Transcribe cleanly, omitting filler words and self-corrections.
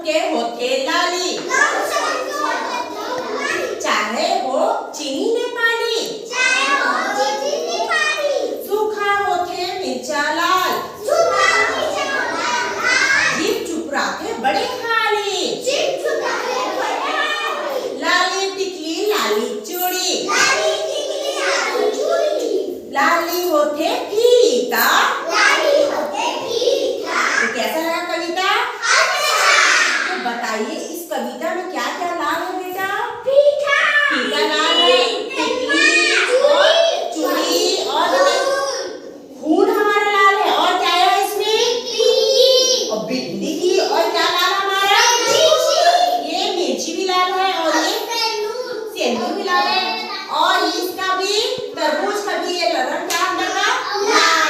के होठे लाली, चाहे हो चीनी ने पानी, सूखा होठे मिर्चा लाल, जीभ चुपराते बड़े खाली, लाली टिकली लाली चूड़ी, लाली होठे फीका। तो कैसा लगा कविता? तो बताइए इस कविता में क्या क्या लाल है बेटा? फीका लाल है, टिकली और चूड़ी और खून हमारा लाल है। और क्या है इसमें? और भिंडी की और क्या लाल हमारा? ये मिर्ची भी लाल है और ये सेंधु भी लाल है और इसका भी तरबूज का भी ये रंग क्या अंदर का लाल।